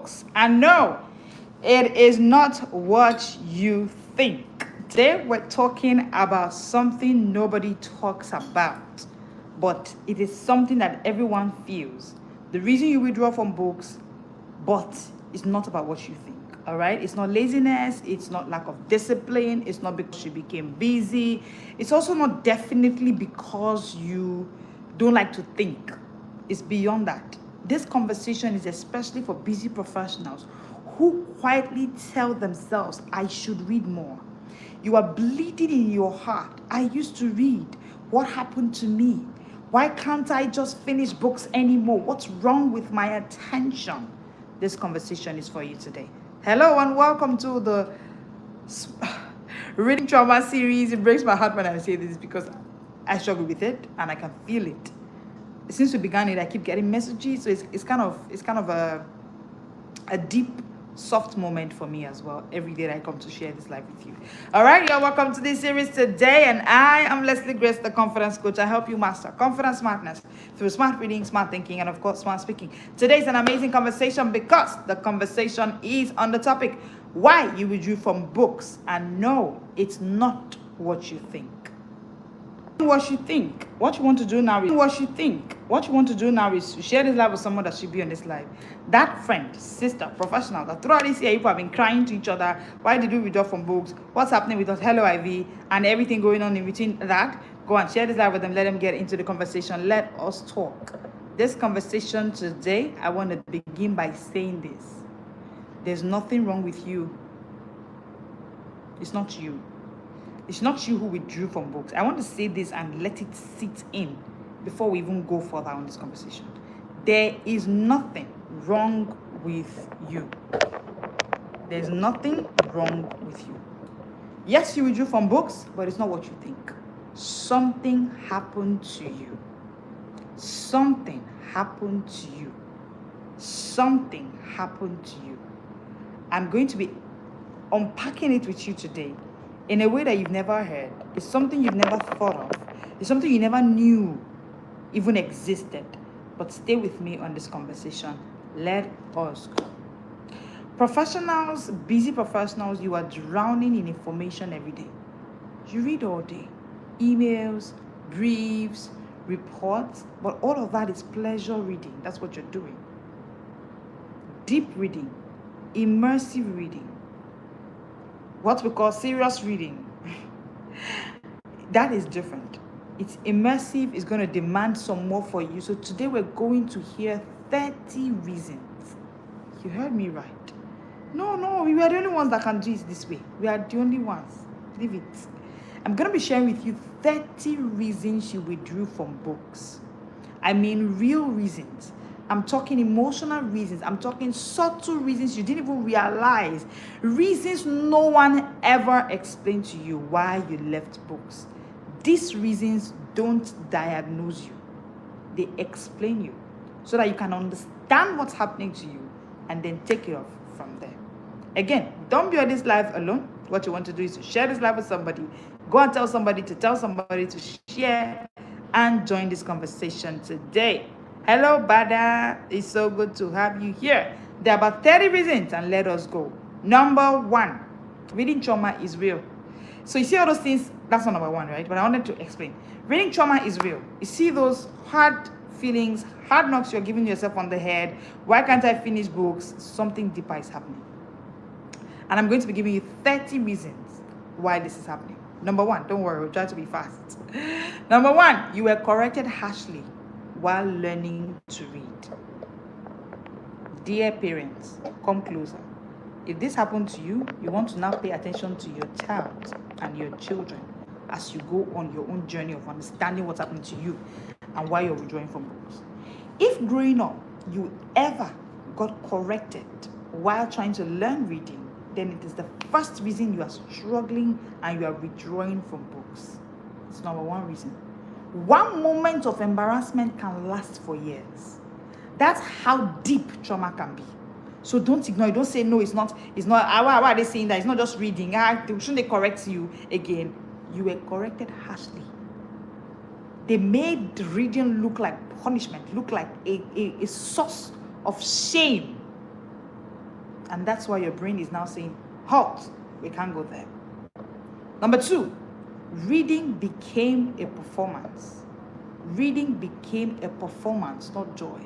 books. And no, it is not what you think. Today we're talking about something nobody talks about, but it is something that everyone feels. The reason you withdraw from books, but it's not about what you think. All right, it's not laziness, it's not lack of discipline, it's not because you became busy, it's also not definitely because you don't like to think. It's beyond that. This conversation is especially for busy professionals who quietly tell themselves, I should read more. You are bleeding in your heart. I used to read. What happened to me? Why can't I just finish books anymore? What's wrong with my attention? This conversation is for you today. Hello and welcome to the reading trauma series. It breaks my heart when I say this because I struggle with it and I can feel it. Since we began it, I keep getting messages, so it's kind of a deep, soft moment for me as well. Every day that I come to share this life with you. All right, y'all, welcome to this series today, and I am Leslie Grace, the confidence coach. I help you master confidence, smartness through smart reading, smart thinking, and of course, smart speaking. Today's an amazing conversation because the conversation is on the topic why you withdrew from books, and no, it's not what you think. What you think, what you want to do now is to share this life with someone that should be on this life. That friend, sister, professional that throughout this year people have been crying to each other. Why did we withdraw from books? What's happening with us? Hello, Ivy, and everything going on in between that. Go and share this life with them. Let them get into the conversation. Let us talk. This conversation today, I want to begin by saying this. There's nothing wrong with you. It's not you. It's not you who withdrew from books. I want to say this and let it sit in before we even go further on this conversation. There is nothing wrong with you. There's nothing wrong with you. Yes, you withdrew from books, but it's not what you think. Something happened to you. Something happened to you. Something happened to you. I'm going to be unpacking it with you today in a way that you've never heard. It's something you've never thought of. It's something you never knew even existed. But stay with me on this conversation. Let us go. Professionals, busy professionals, you are drowning in information every day. You read all day. Emails, briefs, reports, but all of that is pleasure reading. That's what you're doing. Deep reading, immersive reading, what we call serious reading. That is different. It's immersive. It's going to demand some more for you. So today we're going to hear 30 reasons. You heard me right. No, we are the only ones that can do it this way. We are the only ones. Leave it. I'm going to be sharing with you 30 reasons you withdrew from books. I mean real reasons. I'm talking emotional reasons. I'm talking subtle reasons you didn't even realize. Reasons no one ever explained to you why you left books. These reasons don't diagnose you. They explain you so that you can understand what's happening to you and then take it off from there. Again, don't be on this life alone. What you want to do is to share this life with somebody. Go and tell somebody to share and join this conversation today. Hello, Bada. It's so good to have you here. There are about 30 reasons, and let us go. Number 1, reading trauma is real. So you see all those things, that's not number 1, right? But I wanted to explain. Reading trauma is real. You see those hard feelings, hard knocks you're giving yourself on the head. Why can't I finish books? Something deeper is happening. And I'm going to be giving you 30 reasons why this is happening. Number 1, don't worry, we'll try to be fast. Number 1, you were corrected harshly while learning to read. Dear parents, come closer. If this happened to you, you want to now pay attention to your child and your children as you go on your own journey of understanding what's happening to you and why you're withdrawing from books. If growing up you ever got corrected while trying to learn reading, then it is the first reason you are struggling and you are withdrawing from books. It's number 1 reason. One moment of embarrassment can last for years. That's how deep trauma can be. So don't ignore it. Don't say, no, it's not. Why are they saying that? It's not just reading. Shouldn't they correct you again? You were corrected harshly. They made reading look like punishment, look like a source of shame. And that's why your brain is now saying, halt, we can't go there. Number two, reading became a performance. Reading became a performance, not joy.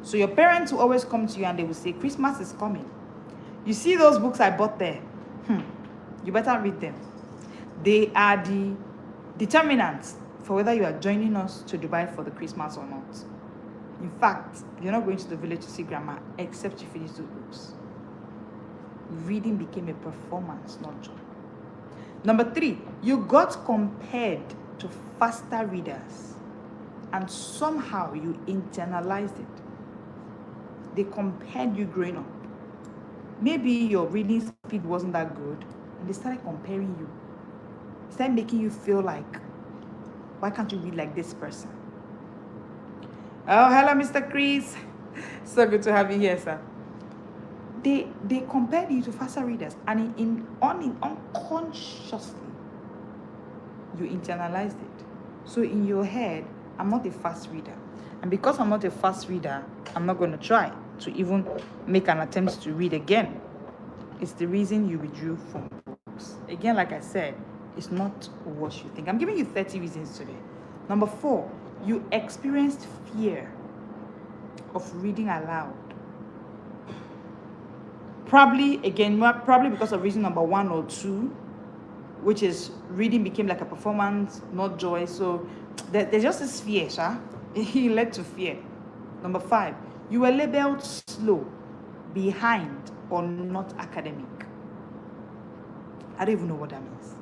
So your parents will always come to you and they will say, Christmas is coming. You see those books I bought there? You better read them. They are the determinants for whether you are joining us to Dubai for the Christmas or not. In fact, you're not going to the village to see grandma except you finish those books. Reading became a performance, not joy. Number three, you got compared to faster readers and somehow you internalized it. They compared you growing up. Maybe your reading speed wasn't that good and they started comparing you. They started making you feel like, why can't you read like this person? Oh, hello, Mr. Chris. So good to have you here, sir. They compared you to faster readers, and unconsciously, you internalized it. So in your head, I'm not a fast reader. And because I'm not a fast reader, I'm not going to try to even make an attempt to read again. It's the reason you withdrew from books. Again, like I said, it's not what you think. I'm giving you 30 reasons today. Number four, you experienced fear of reading aloud. Probably because of reason number one or two, which is reading became like a performance, not joy. So there's just this fear, it led to fear. Number five, you were labeled slow, behind, or not academic. I don't even know what that means.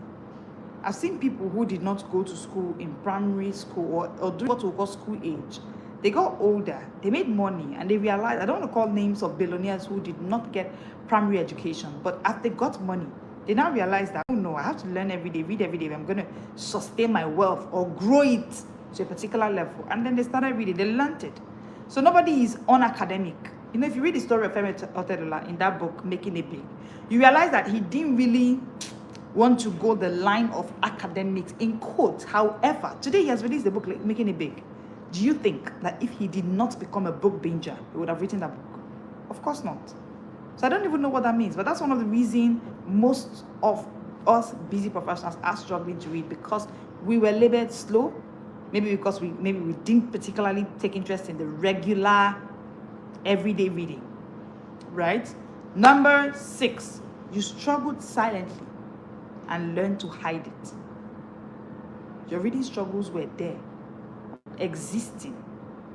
I've seen people who did not go to school in primary school or do what we call school age. They got older, they made money, and they realized, I don't want to call names of billionaires who did not get primary education, but after they got money, they now realize that, oh no, I have to learn every day, read every day if I'm going to sustain my wealth or grow it to a particular level. And then they started reading, they learned it. So nobody is unacademic. You know, if you read the story of Femi Otedola in that book, Making It Big, you realize that he didn't really want to go the line of academics in quotes. However, today he has released the book Making It Big. Do you think that if he did not become a book binger, he would have written that book? Of course not. So I don't even know what that means, but that's one of the reasons most of us busy professionals are struggling to read, because we were labeled slow, maybe because we didn't particularly take interest in the regular everyday reading, right? Number six, you struggled silently and learned to hide it. Your reading struggles were there, existing,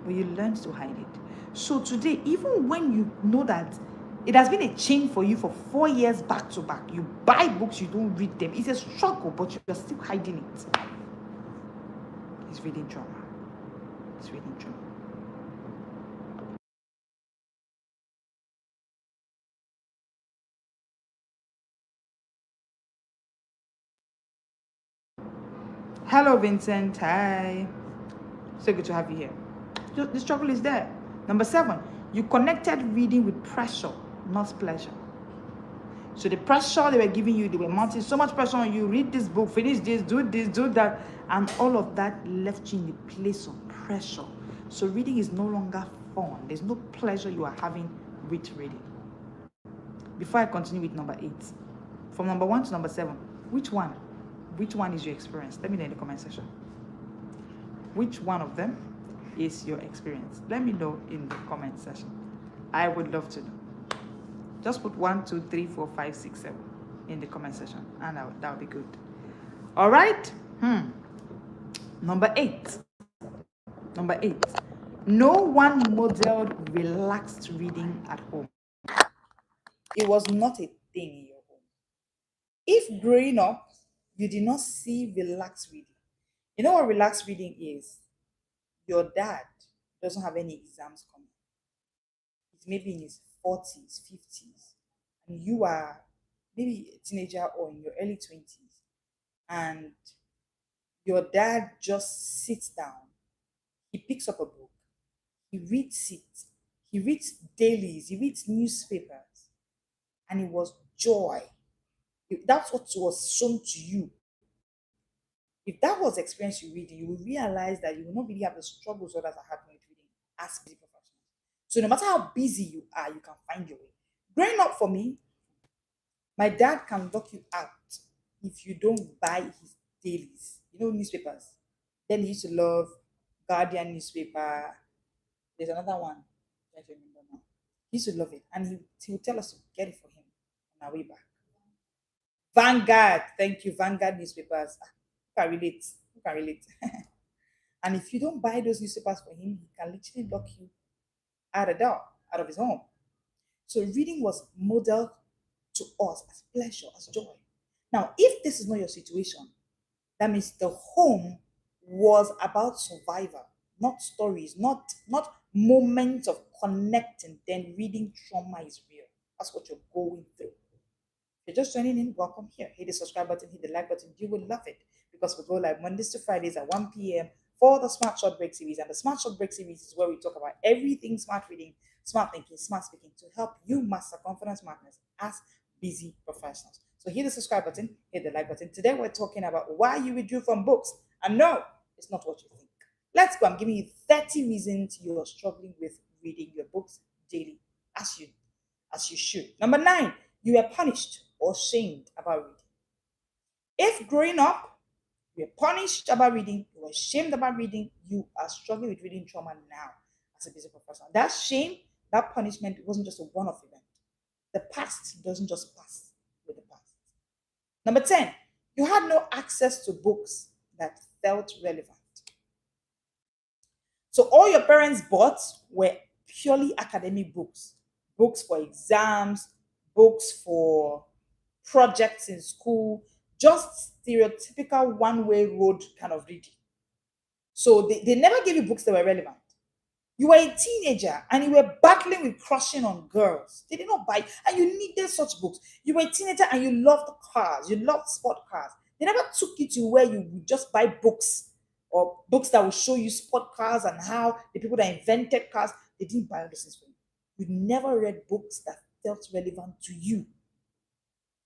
but you learned to hide it. So today, even when you know that it has been a chain for you for 4 years back to back, you buy books, you don't read them. It's a struggle, but you're still hiding it. It's reading trauma. It's reading trauma. Hello, Vincent. Hi. So good to have you here. The struggle is there. Number seven, you connected reading with pressure, not pleasure. So the pressure they were giving you, they were mounting so much pressure on you. Read this book, finish this, do that. And all of that left you in the place of pressure. So reading is no longer fun. There's no pleasure you are having with reading. Before I continue with number 8, from number 1 to number 7, which one is your experience? Let me know in the comment section. Which one of them is your experience? Let me know in the comment section. I would love to know. Just put 1, 2, 3, 4, 5, 6, 7 in the comment section, and that would be good. All right. Number 8. No one modeled relaxed reading at home. It was not a thing in your home. If growing up, you did not see relaxed reading. You know what relaxed reading is? Your dad doesn't have any exams coming. He's maybe in his 40s, 50s, and you are maybe a teenager or in your early 20s, and your dad just sits down, he picks up a book, he reads it, he reads dailies, he reads newspapers, and it was joy. That's what was shown to you. If that was the experience you reading, you will realize that you will not really have the struggles others are having with reading as busy professionals. So no matter how busy you are, you can find your way. Growing up for me, my dad can lock you out if you don't buy his dailies, newspapers. Then he used to love Guardian newspaper. There's another one. I don't remember now. He used to love it. And he would tell us to get it for him on our way back. Vanguard. Thank you. Vanguard newspapers. Who can relate? Who can relate? And if you don't buy those newspapers for him, he can literally lock you out of the door, out of his home. So reading was modeled to us as pleasure, as joy. Now, if this is not your situation, that means the home was about survival, not stories, not moments of connecting. Then reading trauma is real. That's what you're going through. If you're just joining in, welcome here. Hit the subscribe button, hit the like button. You will love it because we go live Mondays to Fridays at 1 p.m. for the Smart Short Break series. And the Smart Short Break series is where we talk about everything smart reading, smart thinking, smart speaking to help you master confidence madness as busy professionals. So hit the subscribe button, hit the like button. Today we're talking about why you withdrew from books. And no, it's not what you think. Let's go. I'm giving you 30 reasons you are struggling with reading your books daily as you should. Number 9, you were punished or shamed about reading. If growing up you were punished about reading, you were shamed about reading, you are struggling with reading trauma now as a busy professional. That shame, that punishment wasn't just a one-off event. The past doesn't just pass with the past. Number 10, you had no access to books that felt relevant. So all your parents bought were purely academic books, books for exams, books for projects in school, just stereotypical one-way road kind of reading. So they never gave you books that were relevant. You were a teenager and you were battling with crushing on girls. They did not buy, and you needed such books. You were a teenager and you loved cars, you loved sport cars. They never took you to where you would just buy books or books that will show you sport cars and how the people that invented cars, they didn't buy all those things for you. You never read books that felt relevant to you.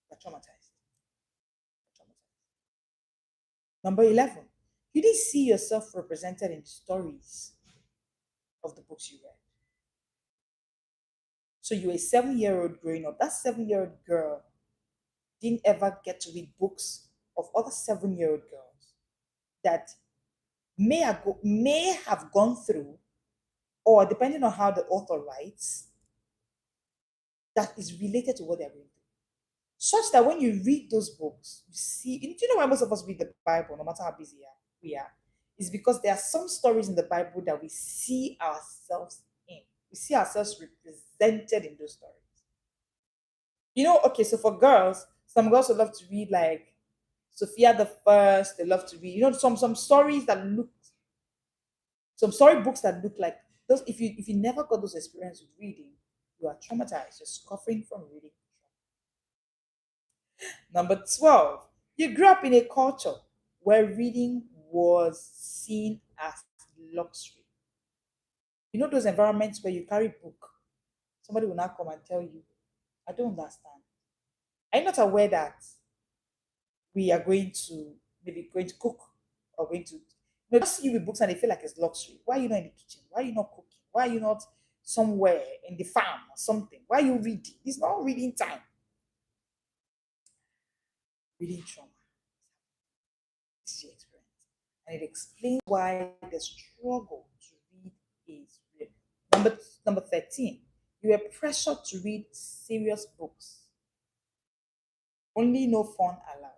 You're traumatized. Number 11, you didn't see yourself represented in stories of the books you read. So you're a 7-year-old growing up. That 7-year-old girl didn't ever get to read books of other 7-year-old girls that may have gone through, or depending on how the author writes, that is related to what they're going through. Such that when you read those books, you see, do you know why most of us read the Bible, no matter how busy we are? Is because there are some stories in the Bible that we see ourselves in. We see ourselves represented in those stories. Okay, so for girls, some girls would love to read like Sophia the First. They love to read, some stories that look, some storybooks that look like those. If you never got those experiences with reading, you are traumatized. You're suffering from reading. Number 12, you grew up in a culture where reading was seen as luxury. Those environments where you carry a book, somebody will now come and tell you, I don't understand. Are you not aware that we are maybe going to cook or going to just see you with books and they feel like it's luxury? Why are you not in the kitchen? Why are you not cooking? Why are you not somewhere in the farm or something? Why are you reading? It's not reading time. Reading trauma. This is your experience. And it explains why the struggle to read is real. Number 13, you were pressured to read serious books. Only no fun allowed.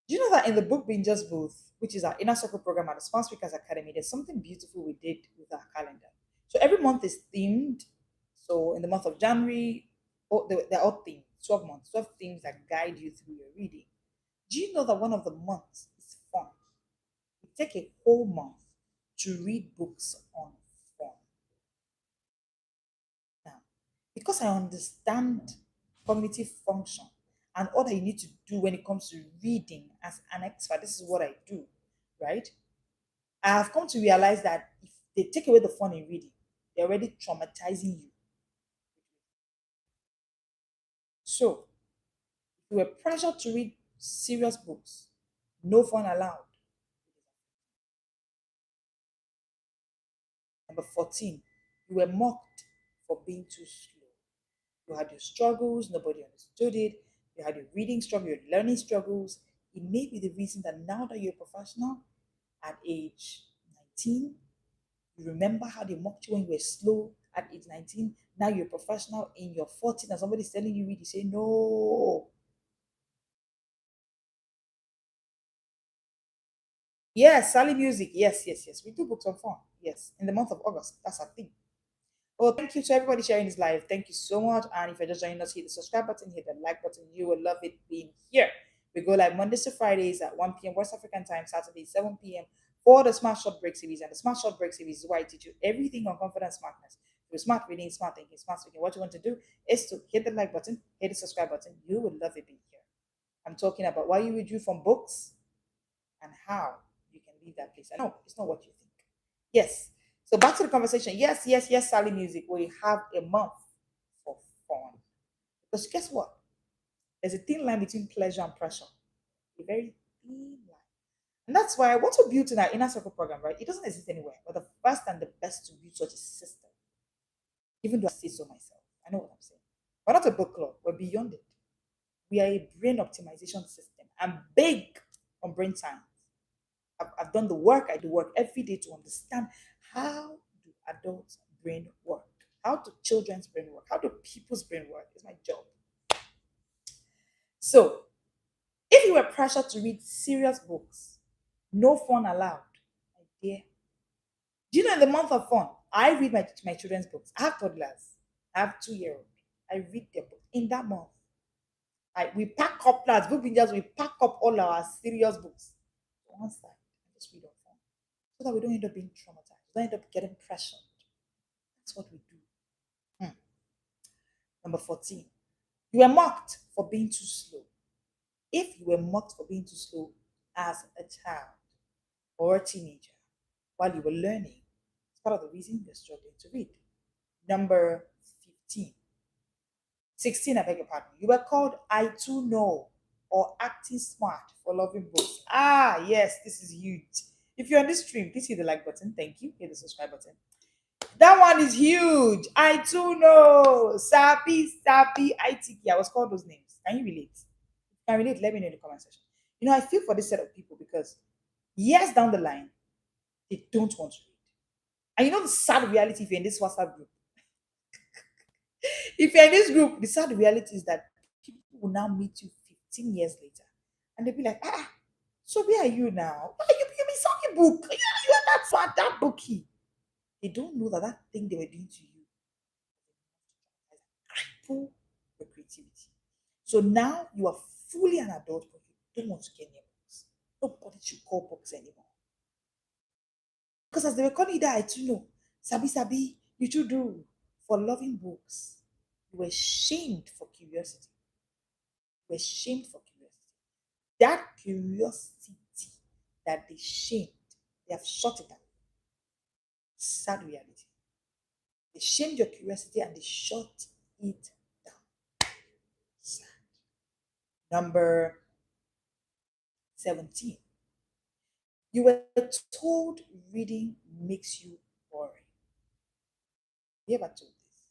Do you know that in the Book Bingers booth, which is our inner circle program at the Smart Speakers Academy, there's something beautiful we did with our calendar. So every month is themed. So in the month of January, they're all themed, 12 months, 12 themes that guide you through your reading. Do you know that one of the months is fun? We take a whole month to read books on fun. Now, because I understand cognitive function and all that you need to do when it comes to reading as an expert, this is what I do, right? I have come to realize that if they take away the fun in reading, they're already traumatizing you. So, if you were pressured to read serious books, no fun allowed. Number 14, you were mocked for being too slow. You had your struggles, nobody understood it. You had your reading struggle, your learning struggles. It may be the reason that now that you're a professional at age 19, you remember how they mocked you when you were slow at age 19. Now you're a professional in your 40s and somebody's telling you read, you say, no. Yes, Sally Music. Yes, yes, yes. We do books on fun. Yes, in the month of August. That's our thing. Well, thank you to everybody sharing this live. Thank you so much. And if you're just joining us, hit the subscribe button, hit the like button. You will love it being here. We go live Mondays to Fridays at 1 p.m. West African time, Saturdays 7 p.m. for the Smart Short Break series. And the Smart Short Break series is where I teach you everything on confidence smartness. Through smart reading, smart thinking, smart speaking. What you want to do is to hit the like button, hit the subscribe button. You will love it being here. I'm talking about why you withdrew from books and how you can leave that place. I know it's not what you think. Yes. So back to the conversation. Yes, yes, yes, Sally Music. We have a month for fun. Because guess what? There's a thin line between pleasure and pressure. A very thin line. And that's why I want to build in our inner circle program, right? It doesn't exist anywhere. But the first and the best to build such a system, even though I say so myself. I know what I'm saying. We're not a book club, we're beyond it. We are a brain optimization system. I'm big on brain science. I've done the work. I do work every day to understand how do adults' brain work, how do children's brain work, how do people's brain work. It's my job. So, if you were pressured to read serious books, no fun allowed, my dear. Do you know in the month of fun, I read my children's books. I have toddlers. I have 2-year-old. I read their books in that month. We pack up plans, book binges, we pack up all our serious books to one side and just read on fun. So that we don't end up being traumatized. We don't end up getting pressured. That's what we do. Hmm. Number 14. You were mocked for being too slow. If you were mocked for being too slow as a child or a teenager while you were learning, it's part of the reason you're struggling to read. Number 15. 16, I beg your pardon. You were called I too know or acting smart for loving books. Ah, yes, this is huge. If you're on this stream, please hit the like button. Thank you. Hit the subscribe button. That one is huge. I too know. Sappy, Sappy, ITK. I was called those names. Can you relate? If you can relate, let me know in the comment section. You know, I feel for this set of people because years down the line, they don't want to read. And you know the sad reality if you're in this WhatsApp group. If you're in this group, the sad reality is that people will now meet you 15 years later. And they'll be like, so where are you now? You mean something book. You're that smart, that bookie. They don't know that that thing they were doing to you cripple your creativity. So now you are fully an adult, but you don't want to get near books. Nobody should call books anymore. Because as they were calling it that, I too know, Sabi Sabi, you too do for loving books. You were shamed for curiosity. You were shamed for curiosity. That curiosity that they shamed, they have shut it down. Sad reality. They shamed your curiosity and they shut it down. Sad. Number 17. You were told reading makes you boring. You ever told this?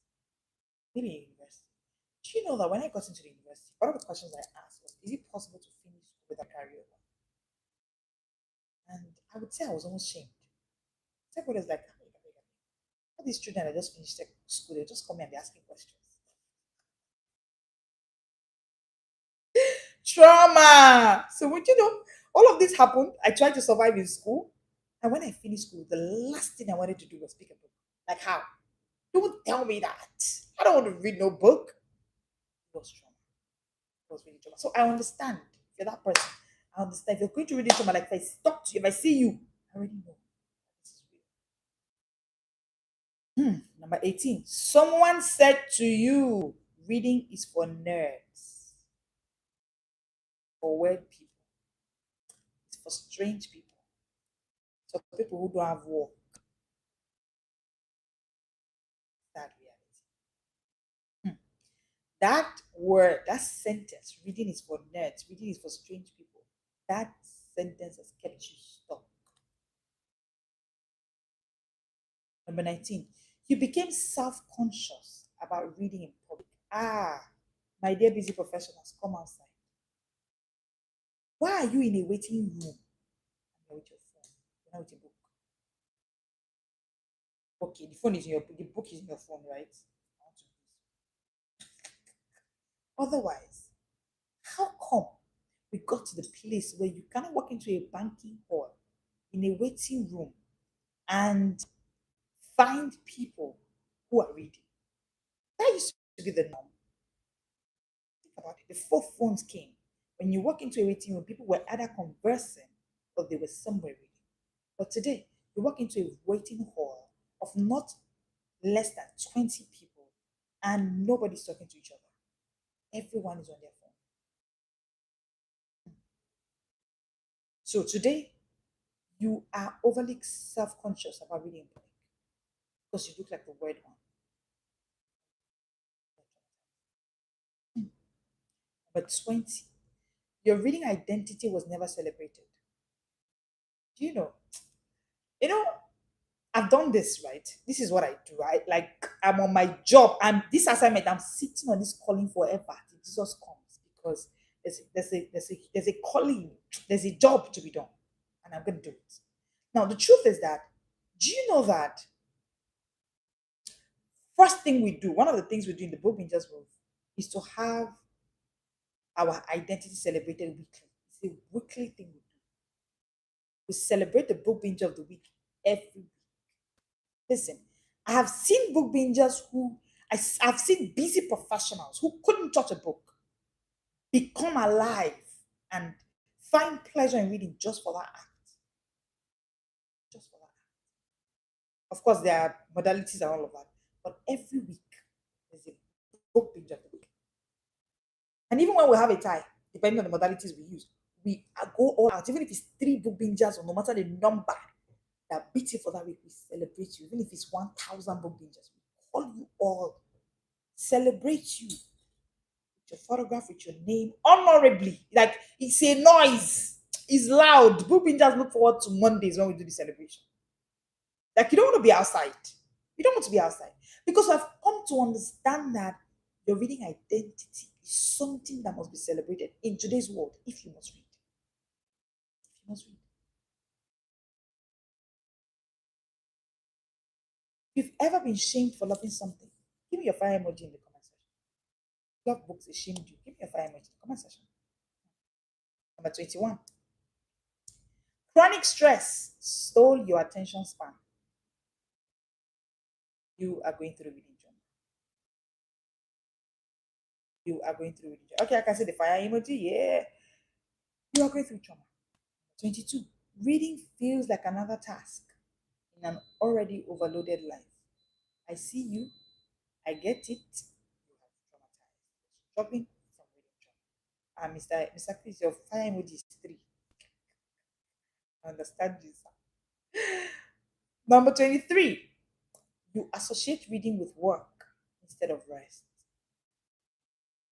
Maybe in university. Do you know that when I got into the university, one of the questions I asked was, is it possible to finish with a career? And I would say I was almost shamed. Everybody was like, all these children that just finished school, they just come and be asking questions. Trauma. So when you know all of this happened, I tried to survive in school. And when I finished school, the last thing I wanted to do was pick a book. Like how? Don't tell me that. I don't want to read no book. It was trauma. It was really trauma. So I understand if you're that person. I understand. If you're going to read trauma, like if I talk to you, if I see you, I already know. This is real. Number 18. Someone said to you, reading is for nerds, for weird people, it's for strange people, for people who don't have work. That reality. That word, that sentence, reading is for nerds, reading is for strange people, that sentence has kept you stuck. Number 19, you became self conscious about reading in public. Ah, my dear busy professionals, come outside. Why are you in a waiting room? You're with your phone. You're not with a book. Okay, the phone is in your the book is in your phone, right? I want to Otherwise, how come we got to the place where you cannot walk into a banking hall in a waiting room and find people who are reading? That used to be the norm. Think about it. Before phones came, when you walk into a waiting room, people were either conversing or they were somewhere reading. But today, you walk into a waiting hall of not less than 20 people and nobody's talking to each other. Everyone is on their phone. So today, you are overly self conscious about reading in public because you look like the weird one. But 20, your reading identity was never celebrated. Do you know? You know, I've done this, right? This is what I do, right? Like I'm on my job. This assignment, I'm sitting on this calling forever till Jesus comes because there's a calling, there's a job to be done, and I'm gonna do it. Now, the truth is that, do you know that first thing we do, one of the things we do in the book Bingers World is to have our identity celebrated weekly. It's a weekly thing we do. We celebrate the book binge of the week every week. Listen, I have seen book bingers I've seen busy professionals who couldn't touch a book become alive and find pleasure in reading just for that act. Just for that act. Of course, there are modalities and all of that, but every week there's a book binge of the week. And even when we have a tie, depending on the modalities we use, we go all out. Even if it's three book bingers or no matter the number that beats you for that week, we celebrate you. Even if it's 1,000 book bingers, we call you all, celebrate you with your photograph, with your name, honorably. Like it's a noise, it's loud. Book bingers look forward to Mondays when we do the celebration. Like you don't want to be outside. You don't want to be outside because I've come to understand that your reading identity is something that must be celebrated in today's world. If you must read, if you must read, if you've ever been shamed for loving something, give me your fire emoji in the comment section. Love books it shamed you. Give me your fire emoji in the comment section. Number 21. Chronic stress stole your attention span. You are going through reading journey. You are going through reading journey. Okay, I can see the fire emoji. Yeah. You are going through trauma. 22. Reading feels like another task in an already overloaded life. I see you. I get it. You have traumatized. Dropping from reading trauma. Mr. Chris, your fire emoji is 3. I understand this. Number 23. You associate reading with work instead of rest.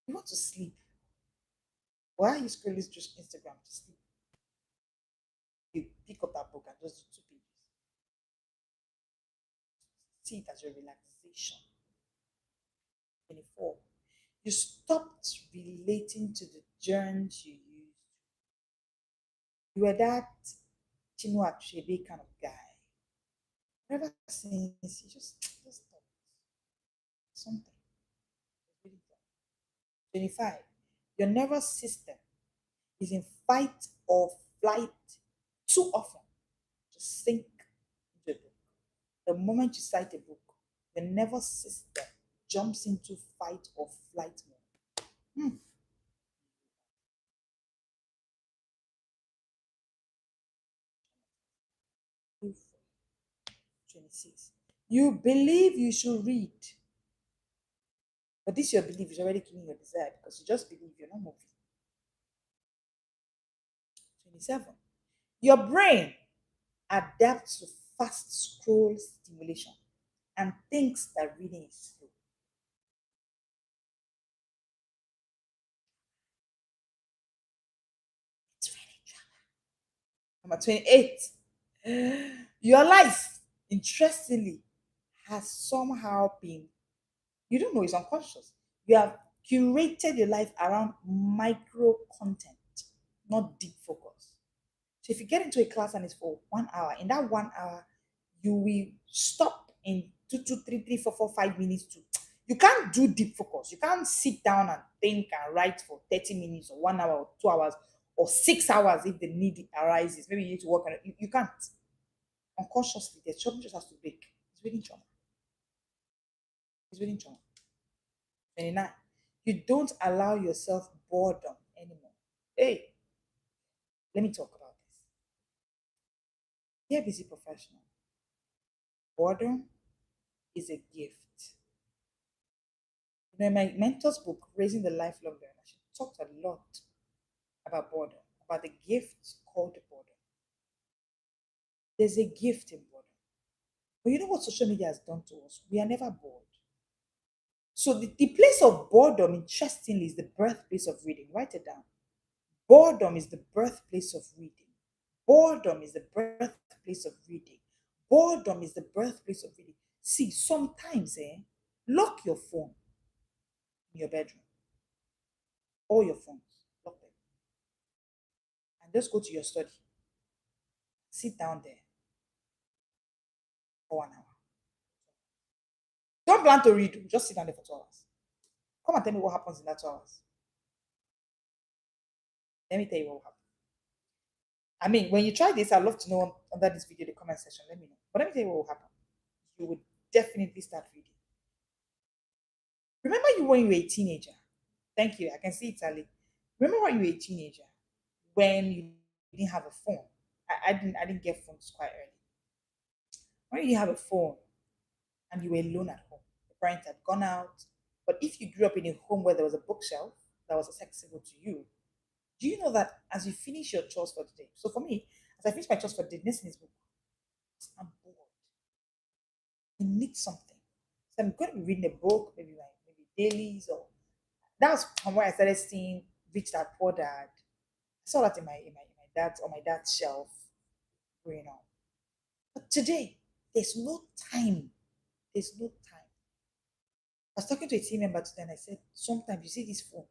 You want to sleep. Why are you scrolling through Instagram to sleep? You pick up that book and just do 2 pages. See it as your relaxation. 24. You stopped relating to the journeys you used. You were that Chinua Achebe kind of guy. Ever since you just stopped something. 25. Your nervous system is in fight or flight too often to sink into a book. The moment you cite a book, the nervous system jumps into fight or flight mode. Hmm. 26. You believe you should read, but this your belief is already killing your desire because you just believe you're not moving. 27. Your brain adapts to fast scroll stimulation and thinks that reading is slow. It's really true. Number 28. Your life, interestingly, has somehow been, you don't know, it's unconscious. You have curated your life around micro content, not deep focus. So if you get into a class and it's for 1 hour, in that 1 hour, you will stop in 2, 2, 3, 3, 4, 4, 5 minutes to. You can't do deep focus. You can't sit down and think and write for 30 minutes or 1 hour or 2 hours or 6 hours if the need arises. Maybe you need to work on it. You can't. Unconsciously, the trauma just has to break. It's really trauma. It's really trauma. 29. You don't allow yourself boredom anymore. Hey, let me talk about this. Dear busy professional, boredom is a gift. In my mentor's book, Raising the Lifelong Learner, she talked a lot about boredom, about the gift called boredom. There's a gift in boredom. But you know what social media has done to us? We are never bored. So the place of boredom, interestingly, is the birthplace of reading. Write it down. Boredom is the birthplace of reading. Boredom is the birthplace of reading. Boredom is the birthplace of reading. See, sometimes, lock your phone in your bedroom, all your phones, lock them, and just go to your study. Sit down there for 1 hour. Don't plan to read, just sit down there for 2 hours. Come and tell me what happens in that 2 hours. Let me tell you what will happen. I mean, when you try this, I'd love to know under this video, the comment section. Let me know. But let me tell you what will happen. You would definitely start reading. Remember you when you were a teenager? Thank you. I can see it, Ali. Remember when you were a teenager when you didn't have a phone? I didn't get phones quite early. When you didn't have a phone and you were alone at home, your parents had gone out. But if you grew up in a home where there was a bookshelf that was accessible to you, do you know that as you finish your chores for the day? So for me, as I finish my chores for the day, next thing is book. I'm bored. I need something. So I'm going to be reading a book, maybe dailies or that's from where I started seeing Rich Dad Poor Dad. I saw that in my dad's on my dad's shelf growing up. But today, there's no time. There's no time. I was talking to a team member today and I said, sometimes you see this phone.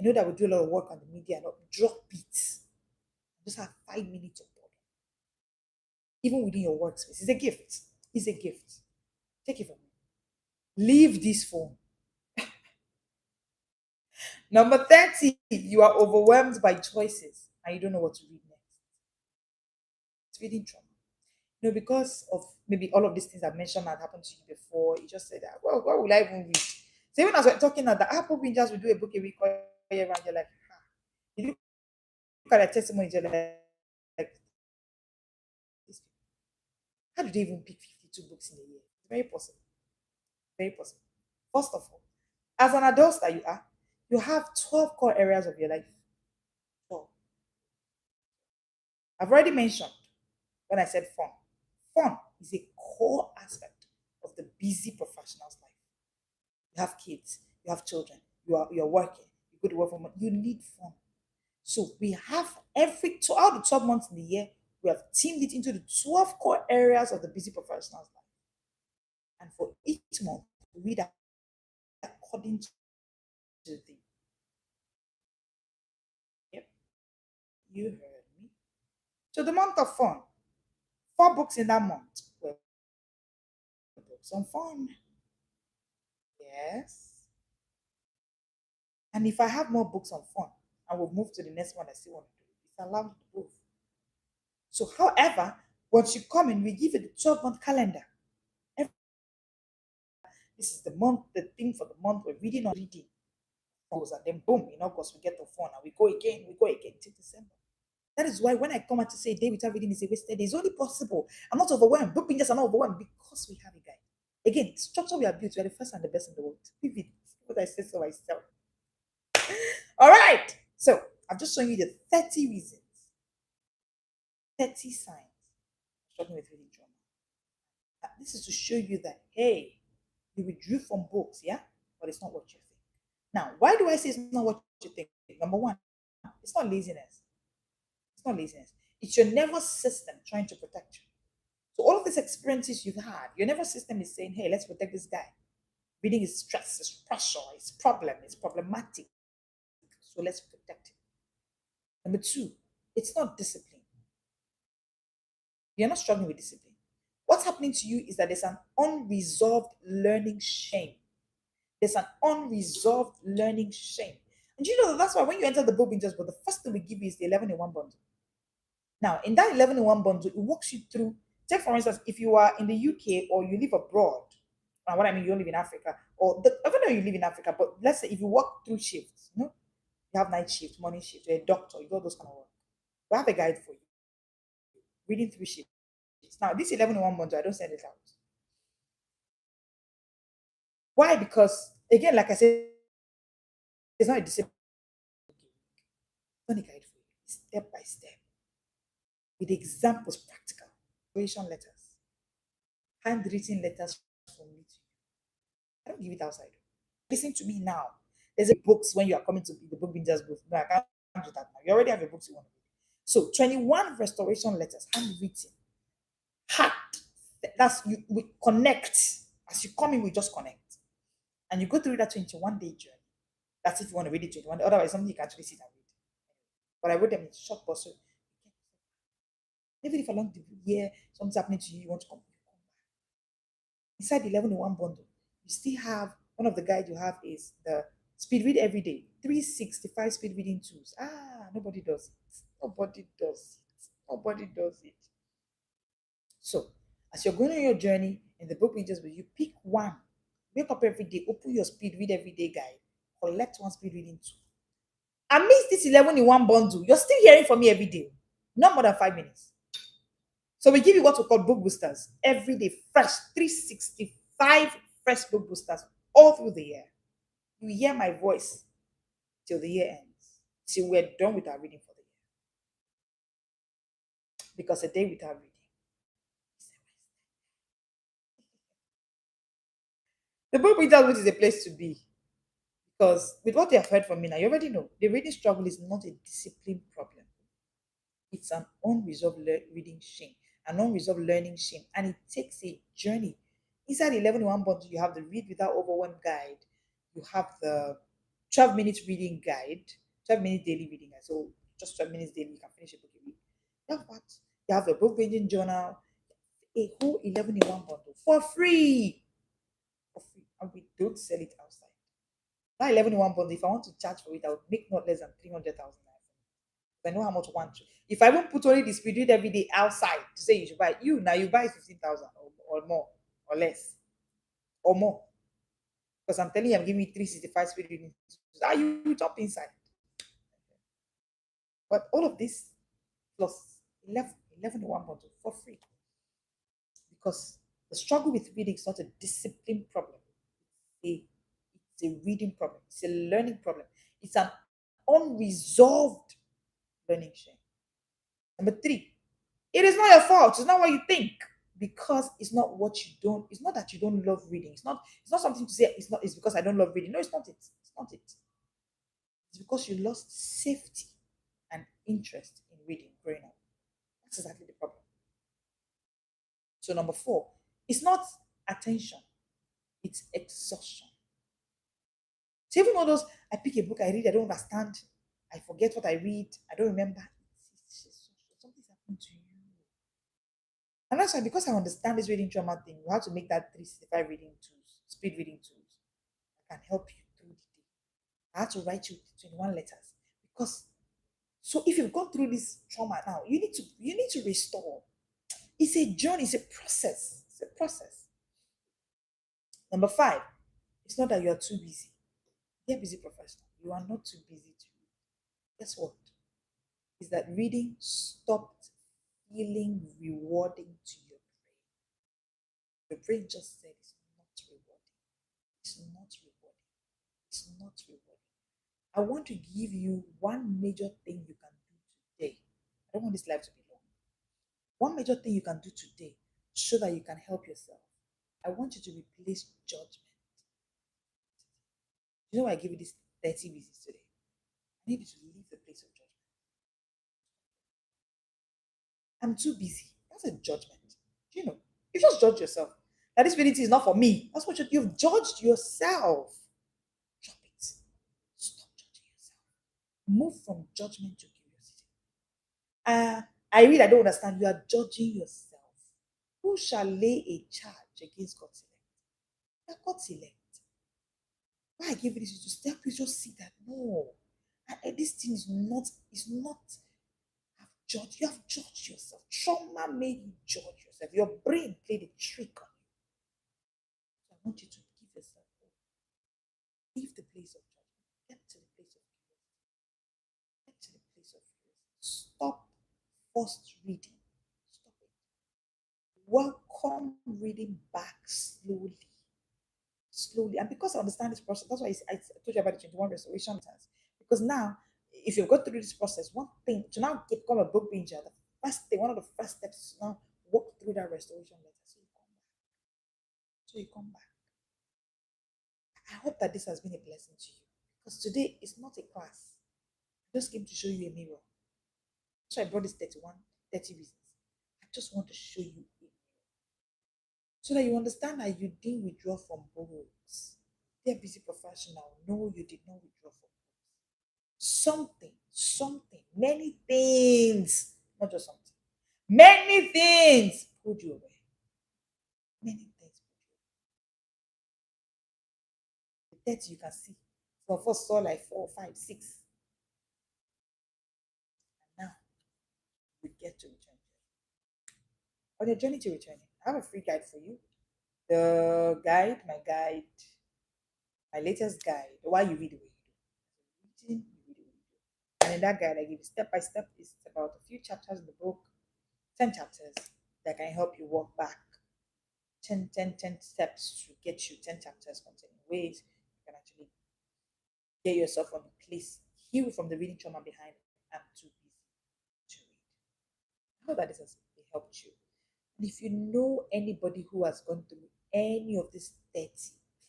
I know that we do a lot of work on the media and drop beats. Just have 5 minutes of boredom. Even within your workspace. It's a gift. It's a gift. Take it from me. Leave this phone. Number 30, you are overwhelmed by choices and you don't know what to read next. It's reading trauma. Because of maybe all of these things I've mentioned that happened to you before, you just said that, well, what will I even read? So even as we're talking now, the Apple Rangers will do a book a week or year round, you're like, you look at their testimonies, you're like, how do they even pick 52 books in a year? It's very possible. Very possible. First of all, as an adult that you are, you have 12 core areas of your life. 12. I've already mentioned when I said fun. Fun is a core aspect of the busy professional's life. You have kids, you have children, you're working, you go to work from home, you need fun. So we have all the 12 months in the year, we have teamed it into the 12 core areas of the busy professional's life. And for each month, we read according to the. Yep, you heard me. So the month of fun, 4 books in that month were books on fun. Yes. And if I have more books on fun, I will move to the next one I still want to do. It's allowed to move. So, however, once you come in, we give you the 12-month calendar. This is the month, the theme for the month. We're reading on reading. And then boom, in August, we get the fun and we go again till December. That is why when I come out to say a day without reading is a wasted day, it's only possible. I'm not overwhelmed. Book just are not overwhelmed because we have a guide. Again, structure we have built, we are the first and the best in the world. Leave it. What I said so myself. All right. So I've just shown you the 30 reasons, 30 signs struggling with reading trauma. This is to show you that, hey, you withdrew from books, yeah? But it's not what you think. Now, why do I say it's not what you think? Number one, it's not laziness. It's not laziness. It's your nervous system trying to protect you. So all of these experiences you've had, your nervous system is saying, hey, let's protect this guy. Reading is stress, it's pressure, it's problem, it's problematic. So let's protect it. Number two, it's not discipline. You're not struggling with discipline. What's happening to you is that there's an unresolved learning shame. There's an unresolved learning shame. And you know that's why when you enter the book Bingers book, the first thing we give you is the 11 in one bundle. Now, in that 11 in one bundle, it walks you through. Take, for instance, if you are in the UK or you live abroad, and what I mean, you don't live in Africa, even though you live in Africa, but let's say if you walk through shifts, you have night shift, morning shift, you're a doctor, you got those kind of work. We have a guide for you, reading through shifts. Now, this 11 in one bundle, I don't send it out. Why? Because, again, like I said, it's not a discipline. It's not a guide for you. It's step by step. With examples, practical. Operation letters. Handwritten letters from me to you. I don't give it outside. Listen to me now. There's a books when you are coming to the book Bingers book. No, I can't do that now. You already have your books you want to read. So 21 restoration letters, handwritten. Heart. That's you we connect. As you come in, we just connect. And you go through that 21-day journey. That's if you want to read it 21 day. Otherwise, something you can actually sit and read. But I wrote them in short bursts. So even if along the year something's happening to you, you want to come back. Inside the 11 in one bundle, you still have one of the guides you have is the speed read every day, 365 speed reading tools. Nobody does it. Nobody does it. Nobody does it. So, as you're going on your journey in the book Bingers, you pick one. Wake up every day, open your speed read every day guide, collect one speed reading tool. Amidst this 11 in one bundle, you're still hearing from me every day, not more than 5 minutes. So we give you what we call book boosters every day, fresh 365 fresh book boosters all through the year. You hear my voice till the year ends, till we're done with our reading for the year. Because a day without reading is a waste. The book Bingers is a place to be. Because with what you have heard from me now, you already know the reading struggle is not a discipline problem. It's an unresolved reading shame, an unresolved learning shame, and it takes a journey. Inside 11 in one bundle, you have the Read Without Overwhelm guide, you have the 12 minutes reading guide, 12 minutes daily reading guide. So just 12 minutes daily, you can finish a book a week. You have what? You have a book binging journal, a whole 11 in one bundle for free. For free. And we don't sell it outside. That 11 in one bundle, if I want to charge for it, I would make not less than 300,000 naira. I know how much one. If I won't put only the speed read every day outside to say you should buy it, you buy 15,000 or more or less or more. Because I'm telling you, I'm giving you 365 speed reading. You jump inside. But all of this plus 11 in one bundle for free. Because the struggle with reading is not a discipline problem. It's a reading problem. It's a learning problem. It's an unresolved learning shame. Number three, it is not your fault. It's not what you think. Because it's not what you don't, it's not that you don't love reading. It's not something to say it's because I don't love reading. No, it's not it. It's not it. It's because you lost safety and interest in reading growing up. That's exactly the problem. So number four, it's not attention, it's exhaustion. So even all those, I pick a book, I read, I don't understand, I forget what I read, I don't remember. Something's happening to you. And that's why, because I understand this reading trauma thing, you have to make that 365 reading tools, speed reading tools that can help you through the day. I had to write you 21 letters because so if you've gone through this trauma now, you need to restore. It's a journey, it's a process. It's a process. Number five, it's not that you are too busy. You're a busy professional. You are not too busy to read. Guess what? Is that reading stopped feeling rewarding to your brain. Your brain just said it's not rewarding. It's not rewarding. It's not rewarding. I want to give you one major thing you can do today. I don't want this life to be long. One major thing you can do today so that you can help yourself. I want you to replace judgment. You know why I give you this 30 reasons today? I need you to leave the place of judgment. I'm too busy. That's a judgment. You just judge yourself. That this feeling is not for me. That's what you've judged yourself. Drop it. Stop judging yourself. Move from judgment to curiosity. I really don't understand. You are judging yourself. Who shall lay a charge against God's elect? You are God's elect. Why I give you this is to step, please just see that no, this thing is not have judged. You have judged yourself. Trauma made you judge yourself. Your brain played a trick on you. So I want you to give yourself hope. Leave the place of judgment. Get to the place of curiosity. Get to the place of curiosity. Stop forced reading. Stop it. Welcome reading back slowly. Slowly. And because I understand this process, that's why I told you about the 21 restoration plans. Because now, if you go through this process, one thing to now become a book binger, the first thing, one of the first steps is to now walk through that restoration letter. So you come back. So you come back. I hope that this has been a blessing to you. Because today is not a class. I just came to show you a mirror. So I brought this 30 reasons. I just want to show you a mirror. So that you understand that you didn't withdraw from books. They're busy professional. No, you did not withdraw from books. Something, many things, not just something, many things pulled you away. Many things pulled you away. The 30 you can see. Some of us saw like 4, 5, 6. And now we get to return. On your journey to returning, I have a free guide for you. The guide, my latest guide, why you read the way you do. Reading, you read the way you do. And in that guide, I give you step by step. It's about a few chapters in the book, 10 chapters that can help you walk back. 10 steps to get you 10 chapters containing ways you can actually get yourself on the place, heal from the reading trauma behind it. I'm too busy to read. I hope that this has helped you. And if you know anybody who has gone through any of this 30,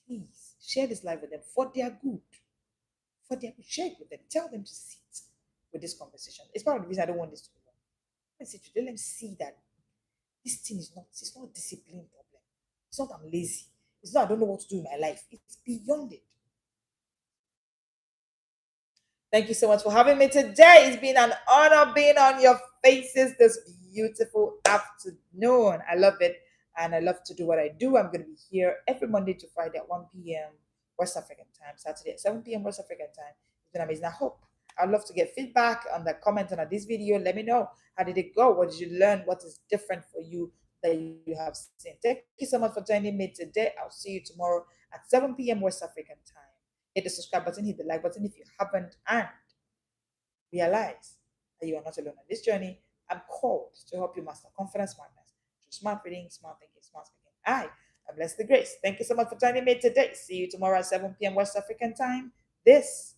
please share this live with them for their good. For their good, share it with them. Tell them to sit with this conversation. It's part of the reason I don't want this to be long. Let them see that this thing it's not a discipline problem. It's not I'm lazy. It's not I don't know what to do in my life. It's beyond it. Thank you so much for having me today. It's been an honor being on your faces this beautiful afternoon. I love it. And I love to do what I do. I'm going to be here every Monday to Friday at 1 p.m. West African time, Saturday at 7 p.m. West African time. It's been amazing. I hope I'd love to get feedback on the comment on this video. Let me know. How did it go? What did you learn? What is different for you that you have seen? Thank you so much for joining me today. I'll see you tomorrow at 7 p.m. West African time. Hit the subscribe button, hit the like button if you haven't, and realize that you are not alone on this journey. I'm called to help you master confidence, smartness, through smart reading, smart thinking, smart speaking. I am Blessed the Grace. Thank you so much for joining me today. See you tomorrow at 7 p.m. West African time. This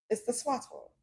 is the Smart World.